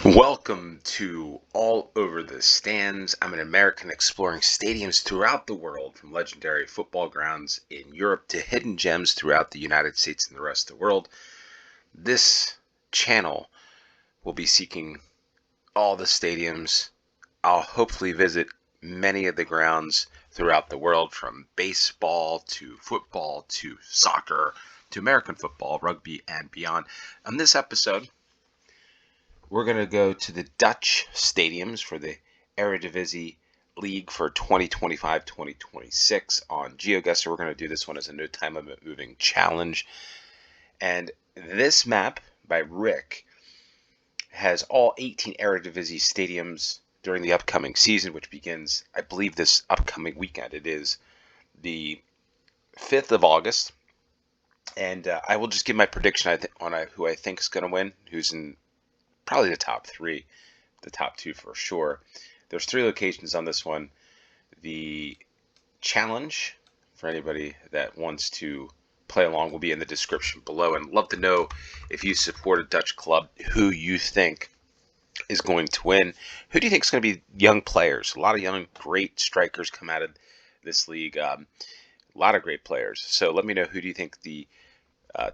Welcome to All Over the Stands. I'm an American exploring stadiums throughout the world, from legendary football grounds in Europe to hidden gems throughout the United States and the rest of the world. This channel will be seeking all the stadiums. I'll hopefully visit many of the grounds throughout the world, from baseball to football to soccer to American football, rugby, and beyond. On this episode, we're going to go to the Dutch stadiums for the Eredivisie League for 2025-2026 on GeoGuessr. We're going to do this one as a no time limit moving challenge. And this map by Rick has all 18 Eredivisie stadiums during the upcoming season, which begins, I believe, this upcoming weekend. It is the 5th of August. And I will just give my prediction on who I think is going to win, who's in probably the top three, the top two for sure. There's 3 locations on this one. The challenge, for anybody that wants to play along, will be in the description below. And love to know if you support a Dutch club, who you think is going to win. Who do you think is going to be young players? A lot of young, great strikers come out of this league. A lot of great players. So let me know, who do you think the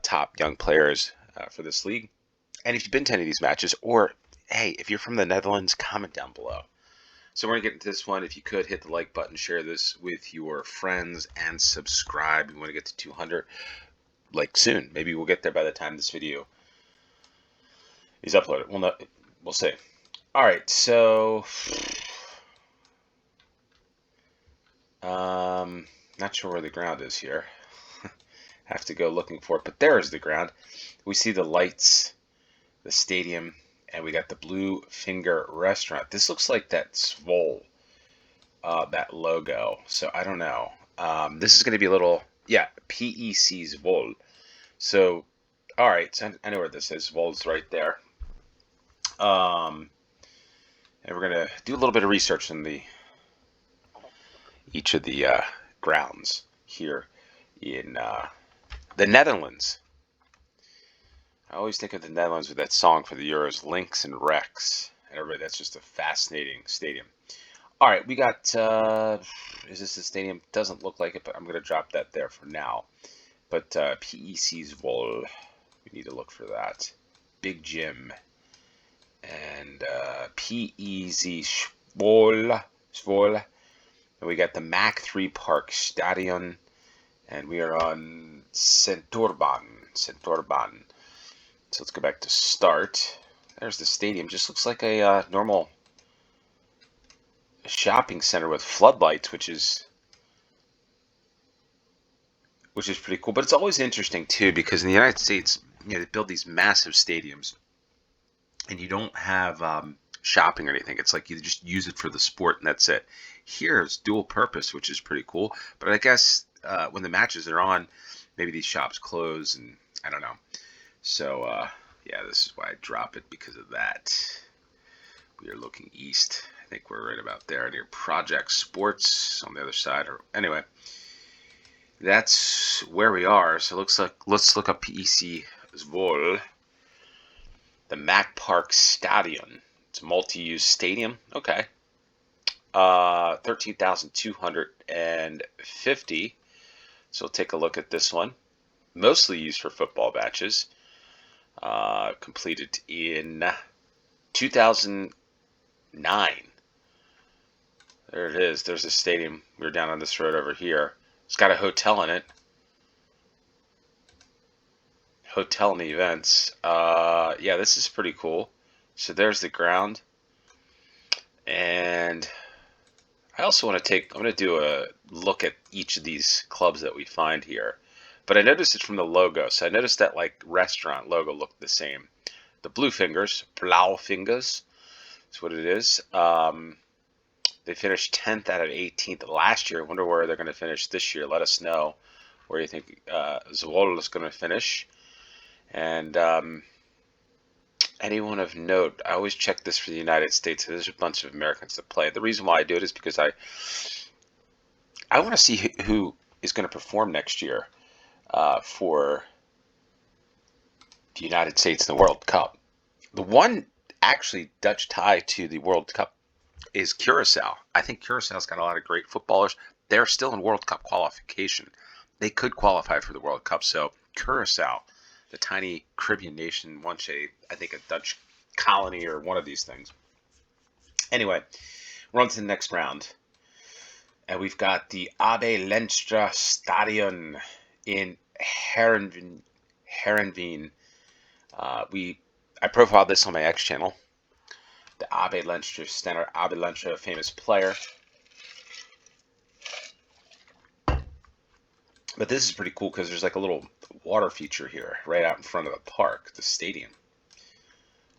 top young players for this league? And if you've been to any of these matches, or hey, if you're from the Netherlands, comment down below. So we're going to get into this one. If you could, hit the like button, share this with your friends, and subscribe. We want to get to 200 like soon. Maybe we'll get there by the time this video is uploaded. We'll see. All right, so not sure where the ground is here. Have to go looking for it, but there is the ground. We see the lights, the stadium, and we got the Blue Finger restaurant. This looks like that Svol, that logo. So I don't know. This is going to be a little, yeah, PEC Svol. So, all right, so I know where this is. Svol's right there. And we're going to do a little bit of research in each of the grounds here in the Netherlands. I always think of the Netherlands with that song for the Euros, Lynx and Rex. And everybody, that's just a fascinating stadium. All right, we got, is this the stadium? Doesn't look like it, but I'm going to drop that there for now. But PEC Zvol, we need to look for that. Big Jim. And PEZ Svol. And we got the Mac 3 Park Stadion. And we are on Centurbaan. So let's go back to start. There's the stadium. Just looks like a normal shopping center with floodlights, which is pretty cool. But it's always interesting too, because in the United States, they build these massive stadiums, and you don't have shopping or anything. It's like you just use it for the sport, and that's it. Here it's dual purpose, which is pretty cool. But I guess when the matches are on, maybe these shops close, and I don't know. So, yeah, this is why I drop it, because of that. We are looking east. I think we're right about there near Project Sports on the other side. Or anyway, that's where we are. So it looks like, let's look up PEC Zvol. The Mac Park Stadion. It's a multi-use stadium. Okay. 13,250. So we'll take a look at this one. Mostly used for football matches. Completed in 2009. There it is. There's a stadium. We're down on this road over here. It's got a hotel in it. Hotel and events. Yeah, this is pretty cool. So there's the ground. And I also want to I'm going to do a look at each of these clubs that we find here. But I noticed it from the logo. So I noticed that like restaurant logo looked the same. The Blue Fingers, Blau Fingers, that's what it is. They finished 10th out of 18th last year. I wonder where they're going to finish this year. Let us know where you think Zvol is going to finish. And anyone of note, I always check this for the United States. There's a bunch of Americans that play. The reason why I do it is because I want to see who is going to perform next year for the United States in the World Cup. The one actually Dutch tie to the World Cup is Curacao. I think Curaçao's got a lot of great footballers. They're still in World Cup qualification. They could qualify for the World Cup. So Curacao, the tiny Caribbean nation, once I think a Dutch colony or one of these things. Anyway, we're on to the next round. And we've got the AB Lenstra Stadion in Heerenveen. I profiled this on my X channel. The AB Lenstra Standard, AB Lenstra, a famous player. But this is pretty cool because there's like a little water feature here right out in front of the park, the stadium.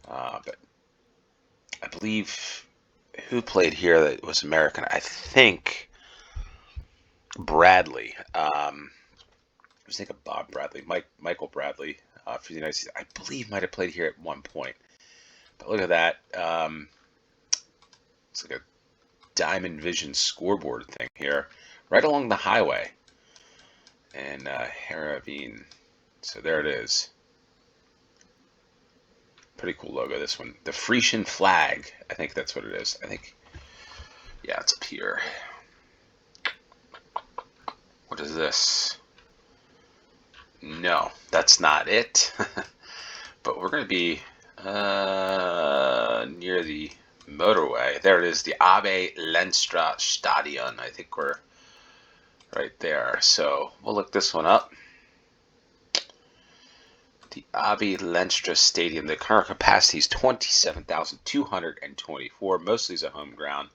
But I believe who played here that was American? I think Bradley. I was thinking Bob Bradley, Michael Bradley for the United States. I believe might have played here at one point. But look at that. It's like a Diamond Vision scoreboard thing here, right along the highway. And Heerenveen. So there it is. Pretty cool logo, this one. The Frisian flag. I think that's what it is. I think, yeah, it's up here. What is this? No, that's not it. But we're going to be near the motorway. There it is, the AB Lenstra Stadion. I think we're right there. So we'll look this one up. The AB Lenstra Stadium. The current capacity is 27,224. Mostly is a home ground.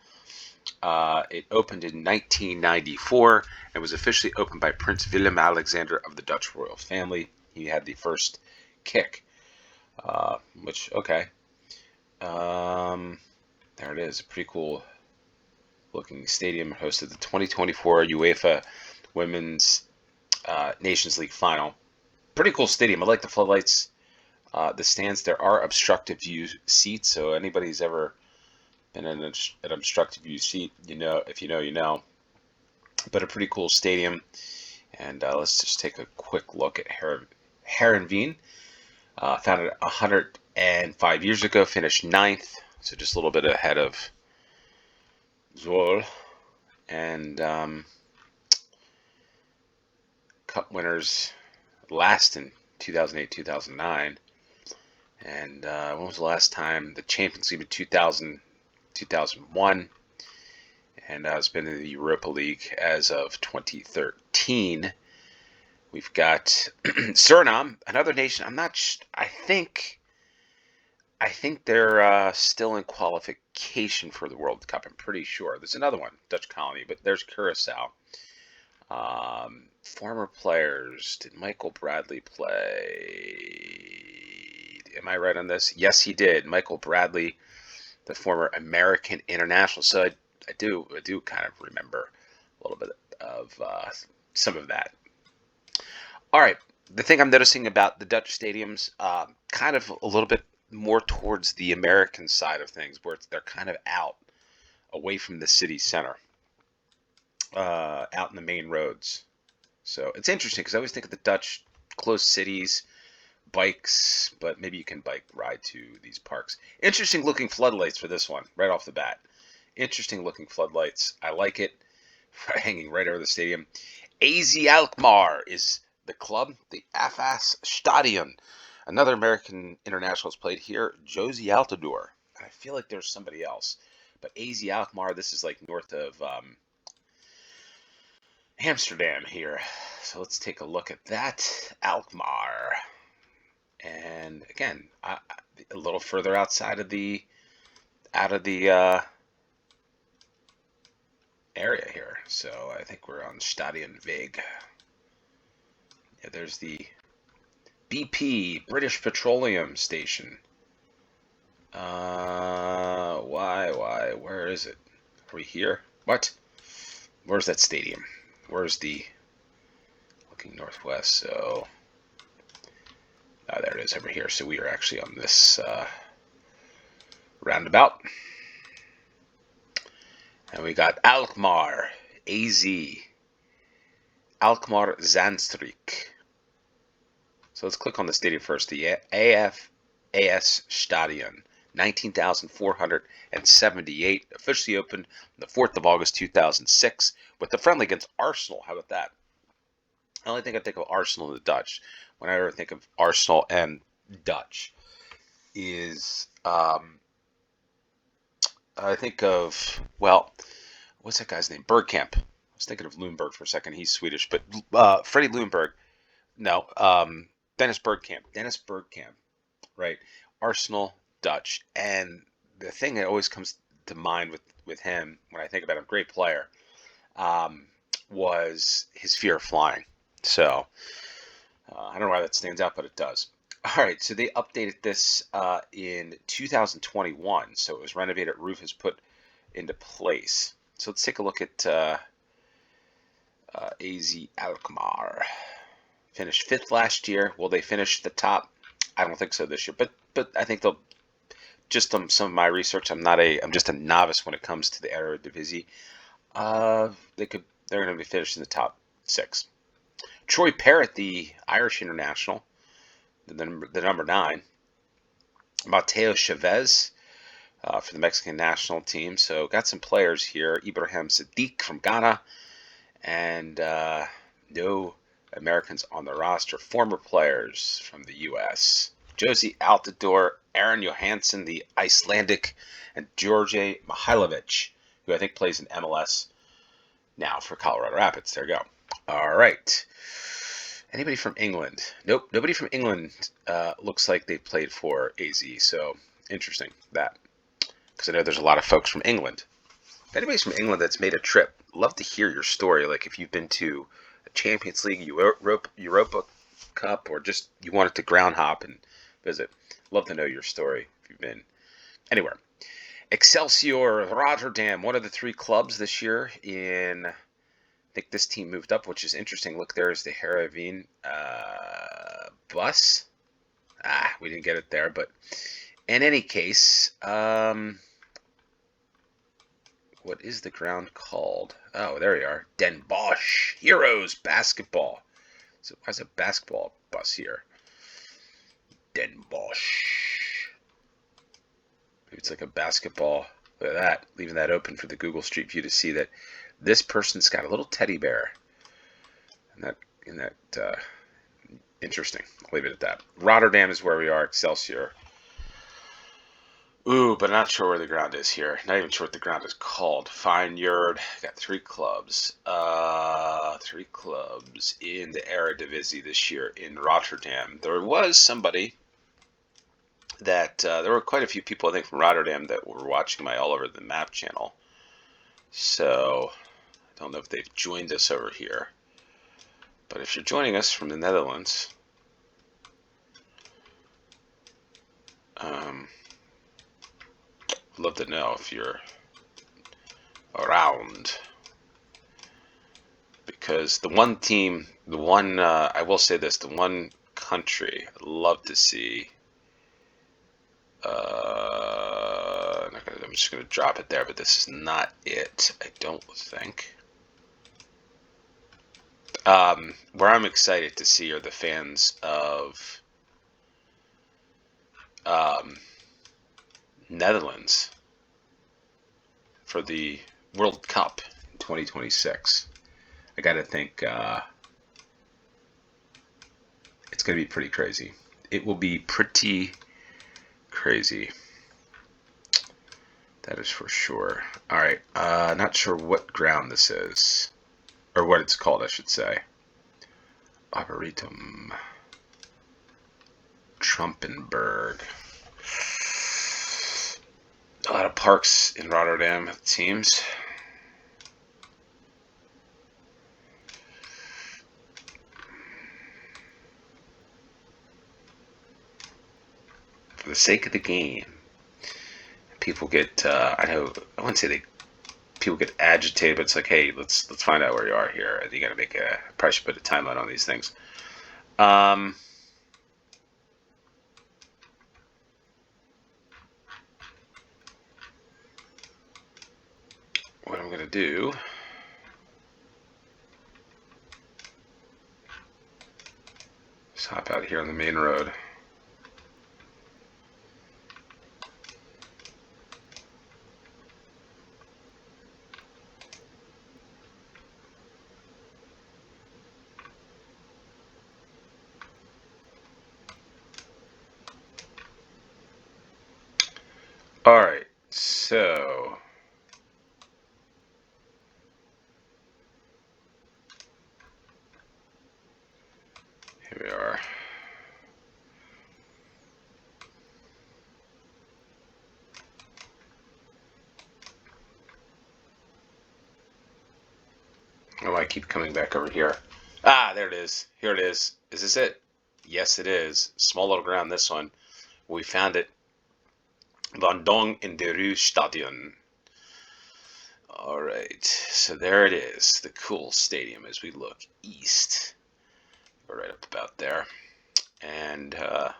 It opened in 1994 and was officially opened by Prince Willem-Alexander of the Dutch royal family. He had the first kick, which, okay. There it is. A pretty cool looking stadium. Hosted the 2024 UEFA Women's Nations League final. Pretty cool stadium. I like the floodlights. The stands, there are obstructive view seats, so anybody's ever been in an obstructive view seat, you know, if you know, you know. But a pretty cool stadium. And let's just take a quick look at Heerenveen. Founded 105 years ago, finished 9th, so just a little bit ahead of Zwolle. And Cup winners last in 2008-2009. And when was the last time? The Champions League in 2001. And it's been in the Europa League as of 2013. We've got Suriname, another nation. I'm not. I think they're still in qualification for the World Cup. I'm pretty sure. There's another one, Dutch colony, but there's Curacao. Former players. Did Michael Bradley play? Am I right on this? Yes, he did. Michael Bradley, the former American international. So I do kind of remember a little bit of some of that. All right, the thing I'm noticing about the Dutch stadiums, kind of a little bit more towards the American side of things, where they're kind of out, away from the city center, out in the main roads. So it's interesting because I always think of the Dutch close cities, bikes, but maybe you can bike ride to these parks. Interesting looking floodlights for this one, right off the bat. Interesting looking floodlights. I like it. Hanging right over the stadium. AZ Alkmaar is the club. The AFAS Stadion. Another American international has played here. Josie Altidore. I feel like there's somebody else. But AZ Alkmaar, this is like north of Amsterdam here. So let's take a look at that. Alkmaar. And again, a little further outside of the area here. So I think we're on Stadion Weg. Yeah, there's the BP, British Petroleum Station. Why? Where is it? Are we here? What? Where's that stadium? Where's the... Looking northwest, so... there it is over here. So we are actually on this roundabout. And we got Alkmaar, AZ. Alkmaar Zandstreek. So let's click on the stadium first. The AFAS Stadion. 19,478. Officially opened the 4th of August 2006 with the friendly against Arsenal. How about that? I only think of Arsenal and the Dutch. When I ever think of Arsenal and Dutch, is I think of, well, what's that guy's name? Bergkamp. I was thinking of Lundberg for a second. He's Swedish, but Freddie Lundberg. No, Dennis Bergkamp. Dennis Bergkamp, right? Arsenal, Dutch, and the thing that always comes to mind with him when I think about him, great player, was his fear of flying. So I don't know why that stands out, but it does. All right, so they updated this in 2021, so it was renovated. Roof is put into place. So let's take a look at AZ Alkmaar. Finished 5th last year. Will they finish the top? I don't think so this year, but I think they'll. Just some of my research, I'm just a novice when it comes to the Eredivisie. They're going to be finished in the top 6. Troy Parrott, the Irish international, the number 9. Mateo Chavez for the Mexican national team. So got some players here. Ibrahim Sadiq from Ghana, and no Americans on the roster. Former players from the U.S. Josie Altidore, Aaron Johansson, the Icelandic, and George Mihailovic, who I think plays in MLS now for Colorado Rapids. There you go. All right. Anybody from England? Nope, nobody from England looks like they played for AZ, so interesting that. Because I know there's a lot of folks from England. If anybody's from England that's made a trip, love to hear your story. Like if you've been to a Champions League, Europa Cup, or just you wanted to ground hop and visit. Love to know your story if you've been anywhere. Excelsior Rotterdam, one of the 3 clubs this year in, I think this team moved up, which is interesting. Look, there's the Heerenveen bus. We didn't get it there, but in any case, what is the ground called? Oh, there you are. Den Bosch Heroes Basketball. So why is a basketball bus here? Den Bosch. Maybe it's like a basketball. Look at that. Leaving that open for the Google Street View to see that this person's got a little teddy bear. In that interesting. I'll leave it at that. Rotterdam is where we are. Excelsior. Ooh, but I'm not sure where the ground is here. Not even sure what the ground is called. Feyenoord. Got 3 clubs. 3 clubs in the Eredivisie this year in Rotterdam. There was somebody that there were quite a few people, I think, from Rotterdam that were watching my All Over the Map channel. So I don't know if they've joined us over here. But if you're joining us from the Netherlands, I'd love to know if you're around. Because the one team, I will say this, the one country I'd love to see, I'm just going to drop it there, but this is not it, I don't think. Where I'm excited to see are the fans of Netherlands for the World Cup in 2026. I got to think it's going to be pretty crazy. It will be pretty crazy. That is for sure. All right. Not sure what ground this is. Or what it's called, I should say. Arboretum. Trumpenberg. A lot of parks in Rotterdam, it seems. For the sake of the game, people get, I wouldn't say people get agitated, but it's like, hey, let's find out where you are here. You got to probably should put a timeline on these things. What I'm going to do is hop out here on the main road. All right, so here we are. Oh, I keep coming back over here. Ah, there it is. Here it is. Is this it? Yes, it is. Small little ground, this one. We found it. Vendôme in the Rue Stadion. All right, so there it is. The cool stadium as we look east. We're right up about there. And all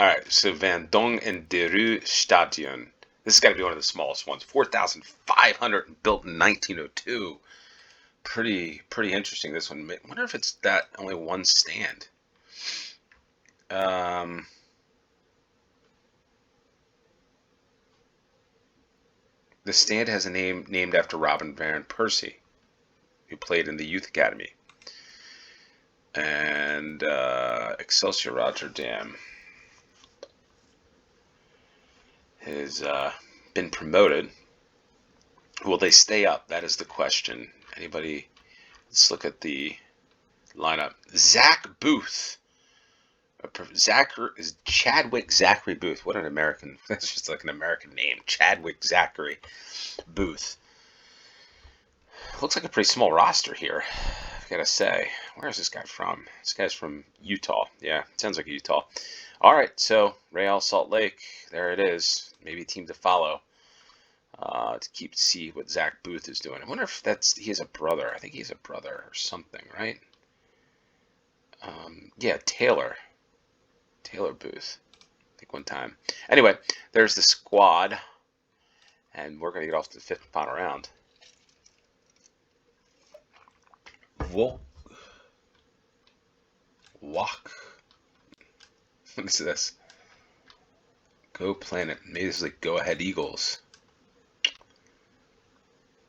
right, so Vendôme in the Rue Stadion. This has got to be one of the smallest ones. 4,500 built in 1902. Pretty interesting. This one. I wonder if it's that only one stand. The stand has a name named after Robin van Persie, who played in the Youth Academy. And Excelsior Rotterdam has been promoted. Will they stay up? That is the question. Anybody? Let's look at the lineup. Zach Booth. Is Chadwick Zachary Booth. What an American. That's just like an American name. Chadwick Zachary Booth. Looks like a pretty small roster here, I gotta say. Where is this guy from? This guy's from Utah. Yeah, sounds like Utah. All right, so Real Salt Lake. There it is. Maybe a team to follow. To see what Zach Booth is doing. I wonder if he has a brother. I think he has a brother or something, right? Yeah, Taylor Booth. I think one time. Anyway, there's the squad, and we're gonna get off to the fifth and final round. Walk. What is this? Go Planet. Maybe this is like Go Ahead Eagles.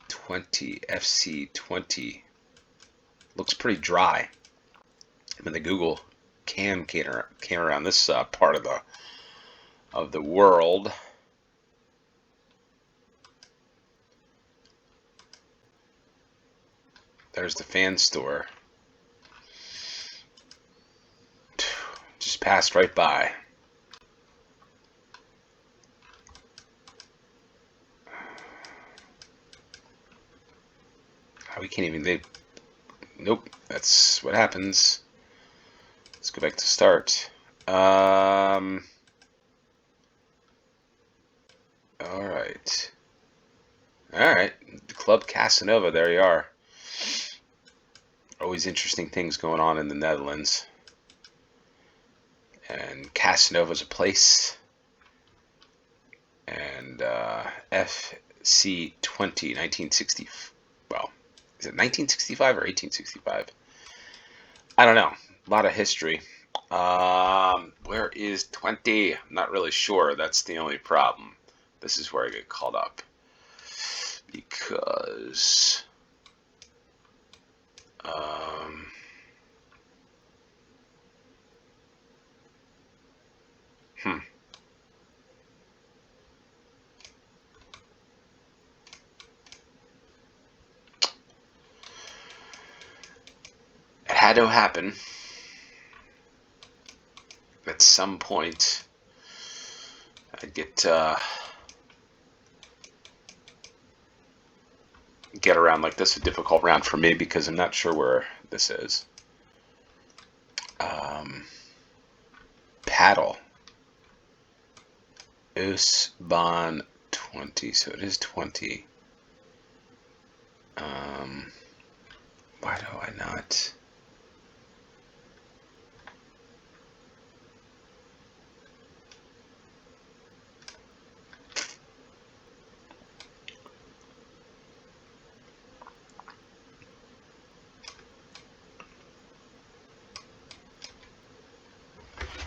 20 FC 20. Looks pretty dry. I mean, the Google cam came around this part of the world. There's the fan store. Just passed right by. We can't even. Nope. That's what happens. Let's go back to start. All right. Club Casanova. There you are. Always interesting things going on in the Netherlands. And Casanova's a place. And FC 20, 1960. Well, is it 1965 or 1865? I don't know. A lot of history. Where is 20? I'm not really sure. That's the only problem. This is where I get called up. Because it had to happen at some point. I'd get around like this, a difficult round for me because I'm not sure where this is. Paddle. Usban 20, so it is 20. Why do I not?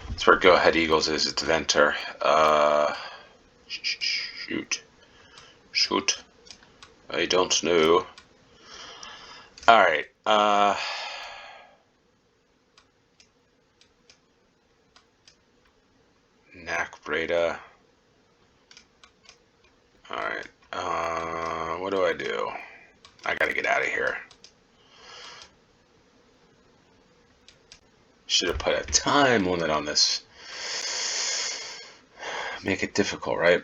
That's where Go Ahead Eagles is. It's Venter. Shoot. I don't know. All right. Knack Breda. Alright. What do I do? I gotta get out of here. Should have put a time limit on this. Make it difficult, right?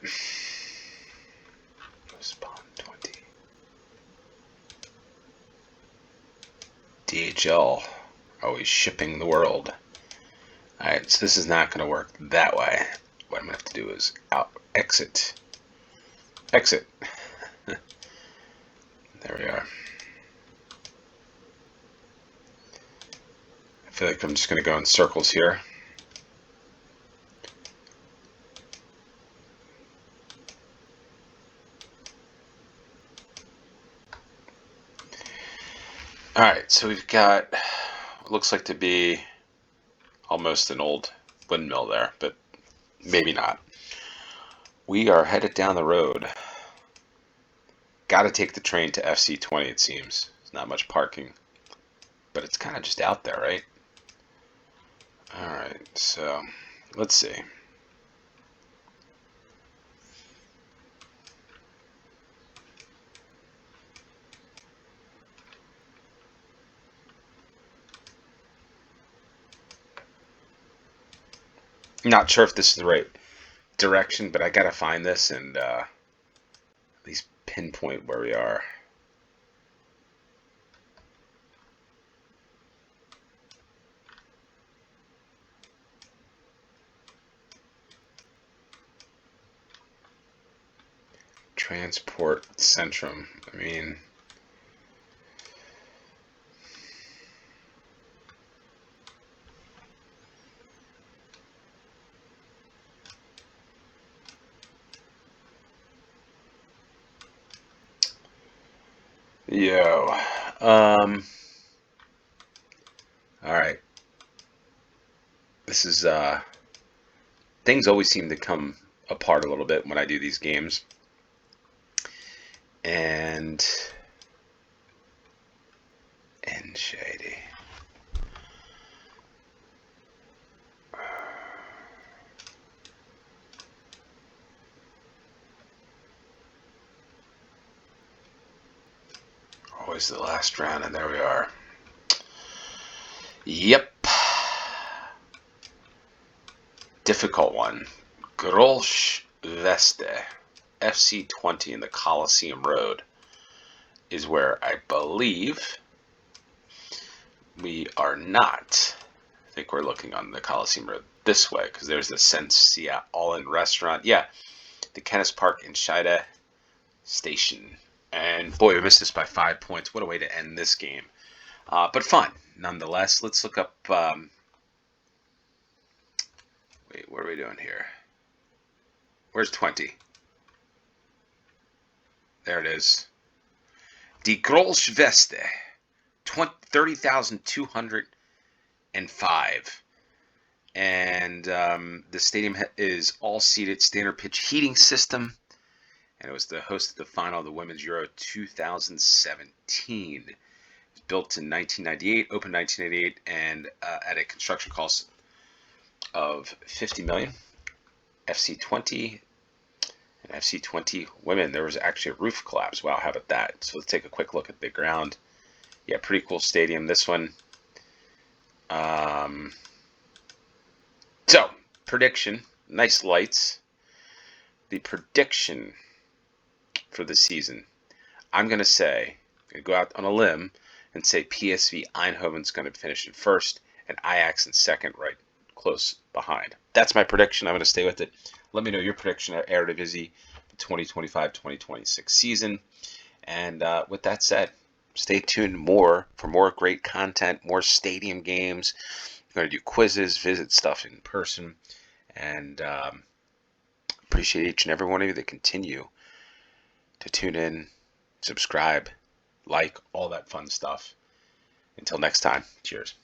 Spawn 20. DHL. Always shipping the world. Alright, so this is not going to work that way. What I'm going to have to do is exit. Exit. There we are. I feel like I'm just going to go in circles here. Alright, so we've got what looks like to be almost an old windmill there, but maybe not. We are headed down the road. Got to take the train to FC20, it seems. There's not much parking, but it's kind of just out there, right? Alright, so let's see. Not sure if this is the right direction, but I gotta find this and at least pinpoint where we are. Transport Centrum. I mean, yo, all right. This is things always seem to come apart a little bit when I do these games, and shady. Always the last round, and there we are. Yep. Difficult one. Grolsch Veste, FC20 in the Coliseum Road is where I believe we are not. I think we're looking on the Coliseum Road this way because there's the Sensia All-In Restaurant. Yeah, the Kenneth Park in Scheide Station. And boy, we missed this by 5 points. What a way to end this game. But fun, nonetheless. Let's look up... wait, what are we doing here? Where's 20? There it is. Die Grolsch Veste. 30,205. And the stadium is all-seated standard pitch heating system. And it was the host of the final of the Women's Euro 2017. It was built in 1998, opened 1988, and at a construction cost of $50 million. FC20 and FC20 women. There was actually a roof collapse. Wow, how about that? So let's take a quick look at the ground. Yeah, pretty cool stadium. This one. So, prediction. Nice lights. The prediction for the season. I'm going to go out on a limb and say PSV Eindhoven's going to finish in first and Ajax in second, right close behind. That's my prediction. I'm going to stay with it. Let me know your prediction at Eredivisie for 2025-2026 season. And with that said, stay tuned for more great content, more stadium games. I'm going to do quizzes, visit stuff in person, and appreciate each and every one of you that continue to tune in, subscribe, like, all that fun stuff. Until next time, cheers.